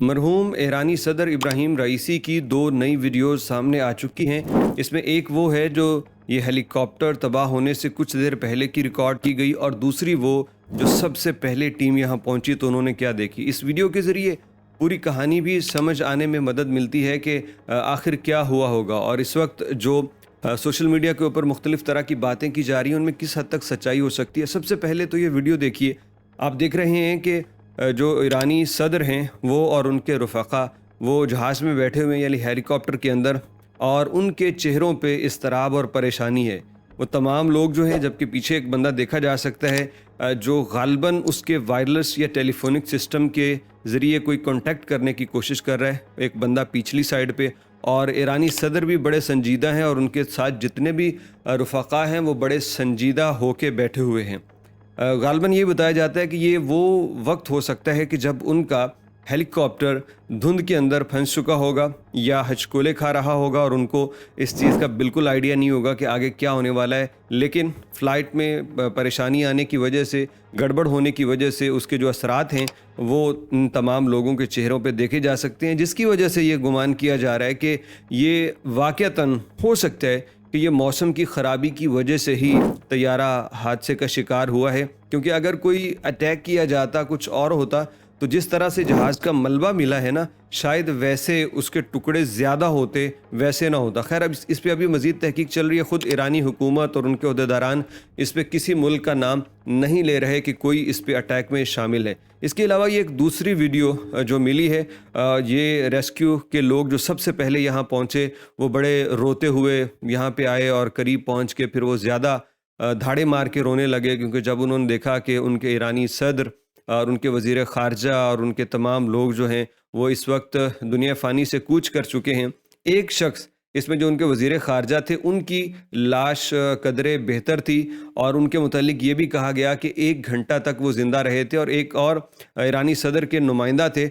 मरहूम ईरानी सदर इब्राहिम रईसी की 2 नई वीडियोस सामने आ चुकी हैं। इसमें एक वो है जो ये हेलीकॉप्टर तबाह होने से कुछ देर पहले की रिकॉर्ड की गई, और दूसरी वो जो सबसे पहले टीम यहाँ पहुँची तो उन्होंने क्या देखी। इस वीडियो के ज़रिए पूरी कहानी भी समझ आने में मदद मिलती है कि आखिर क्या हुआ होगा, और इस वक्त जो सोशल मीडिया के ऊपर मुख्तलिफ़ तरह की बातें की जा रही हैं उनमें किस हद तक सच्चाई हो सकती है। सबसे पहले तो ये वीडियो देखिए। आप देख रहे हैं कि जो ईरानी सदर हैं वो और उनके रफ़क़ा वो जहाज़ में बैठे हुए हैं, यानी हेलीकॉप्टर के अंदर, और उनके चेहरों पे इज़्तिराब और परेशानी है। वो तमाम लोग जो हैं, जबकि पीछे एक बंदा देखा जा सकता है जो गालिबन उसके वायरलेस या टेलीफोनिक सिस्टम के ज़रिए कोई कॉन्टैक्ट करने की कोशिश कर रहा है। एक बंदा पिछली साइड पे, और ईरानी सदर भी बड़े संजीदा हैं और उनके साथ जितने भी रफ़क़ा हैं वो बड़े संजीदा होके बैठे हुए हैं। गालिबन ये बताया जाता है कि ये वो वक्त हो सकता है कि जब उनका हेलीकॉप्टर धुंध के अंदर फंस चुका होगा या हचकोले खा रहा होगा और उनको इस चीज़ का बिल्कुल आइडिया नहीं होगा कि आगे क्या होने वाला है। लेकिन फ़्लाइट में परेशानी आने की वजह से, गड़बड़ होने की वजह से उसके जो असरात हैं वो इन तमाम लोगों के चेहरों पे देखे जा सकते हैं, जिसकी वजह से ये गुमान किया जा रहा है कि ये वाक़तन हो सकता है कि ये मौसम की ख़राबी की वजह से ही तैयारा हादसे का शिकार हुआ है। क्योंकि अगर कोई अटैक किया जाता, कुछ और होता, तो जिस तरह से जहाज़ का मलबा मिला है ना, शायद वैसे उसके टुकड़े ज़्यादा होते, वैसे ना होता। खैर, अब इस पे अभी मज़ीद तहकीक चल रही है। ख़ुद ईरानी हुकूमत और उनके ओहदेदारान इस पे किसी मुल्क का नाम नहीं ले रहे कि कोई इस पे अटैक में शामिल है। इसके अलावा ये एक दूसरी वीडियो जो मिली है, ये रेस्क्यू के लोग जो सबसे पहले यहाँ पहुँचे वो बड़े रोते हुए यहाँ पे आए, और करीब पहुँच के फिर वो ज़्यादा धाड़े मार के रोने लगे, क्योंकि जब उन्होंने देखा कि उनके ईरानी सदर और उनके वज़ीर ख़ारजा और उनके तमाम लोग जो हैं वो इस वक्त दुनिया फ़ानी से कूच कर चुके हैं। एक शख्स इसमें जो उनके वज़ीर ख़ारजा थे, उनकी लाश कदरे बेहतर थी, और उनके मुतालिक ये भी कहा गया कि 1 घंटा तक वो ज़िंदा रहे थे। और एक और ईरानी सदर के नुमाइंदा थे,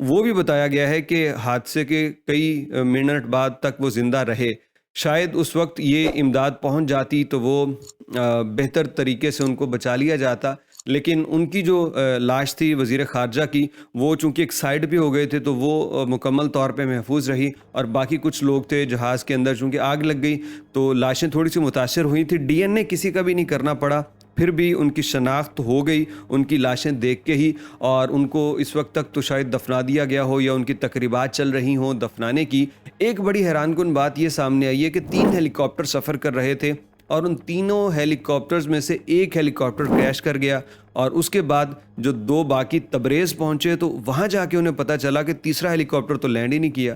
वो भी बताया गया है कि हादसे के कई मिनट बाद तक वो ज़िंदा रहे। शायद उस वक्त ये इमदाद पहुंच जाती तो वो बेहतर तरीके से उनको बचा लिया जाता, लेकिन उनकी जो लाश थी वज़ीर ख़ारजा की, वो चूँकि एक साइड पे हो गए थे तो वो मुकम्मल तौर पे महफूज रही, और बाकी कुछ लोग थे जहाज़ के अंदर, चूँकि आग लग गई तो लाशें थोड़ी सी मुतासर हुई थी। डीएनए किसी का भी नहीं करना पड़ा, फिर भी उनकी शनाख्त हो गई उनकी लाशें देख के ही, और उनको इस वक्त तक तो शायद दफना दिया गया हो या उनकी तकरीबात चल रही हों दफनाने की। एक बड़ी हैरानकुन बात ये सामने आई है कि 3 हेलीकॉप्टर सफ़र कर रहे थे, और उन तीनों हेलीकॉप्टर्स में से एक हेलीकॉप्टर क्रैश कर गया, और उसके बाद जो 2 बाकी तबरेज़ पहुँचे तो वहाँ जाके उन्हें पता चला कि तीसरा हेलीकॉप्टर तो लैंड ही नहीं किया।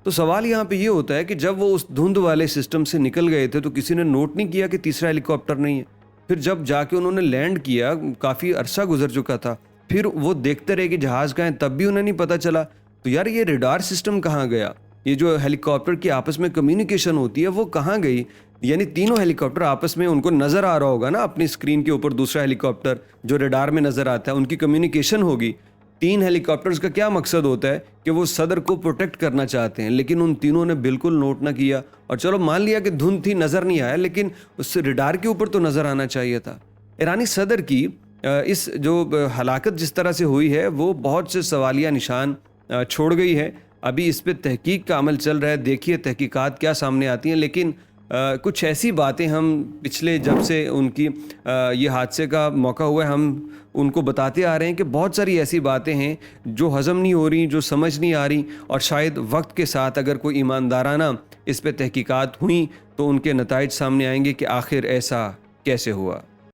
तो सवाल यहाँ पे ये होता है कि जब वो उस धुंध वाले सिस्टम से निकल गए थे तो किसी ने नोट नहीं किया कि तीसरा हेलीकॉप्टर नहीं है। फिर जब जाके उन्होंने लैंड किया, काफ़ी अरसा गुजर चुका था, फिर वो देखते रहे कि जहाज़ कहाँ है, तब भी उन्हें नहीं पता चला। तो यार, ये रडार सिस्टम कहाँ गया? ये जो हेलीकॉप्टर की आपस में कम्युनिकेशन होती है वो कहाँ गई? यानी तीनों हेलीकॉप्टर आपस में, उनको नज़र आ रहा होगा ना अपनी स्क्रीन के ऊपर दूसरा हेलीकॉप्टर जो रडार में नज़र आता है, उनकी कम्युनिकेशन होगी। 3 हेलीकॉप्टर्स का क्या मकसद होता है कि वो सदर को प्रोटेक्ट करना चाहते हैं, लेकिन उन तीनों ने बिल्कुल नोट ना किया। और चलो मान लिया कि धुंध थी, नज़र नहीं आया, लेकिन उससे रडार के ऊपर तो नज़र आना चाहिए था। ईरानी सदर की इस जो हलाकत जिस तरह से हुई है वो बहुत से सवालिया निशान छोड़ गई है। अभी इस पे तहकीक का अमल चल रहा है, देखिए तहकीकात क्या सामने आती हैं। लेकिन कुछ ऐसी बातें हम पिछले जब से उनकी ये हादसे का मौका हुआ है, हम उनको बताते आ रहे हैं कि बहुत सारी ऐसी बातें हैं जो हज़म नहीं हो रही, जो समझ नहीं आ रही, और शायद वक्त के साथ अगर कोई ईमानदाराना इस पे तहकीकात हुई तो उनके नताइज सामने आएंगे कि आखिर ऐसा कैसे हुआ।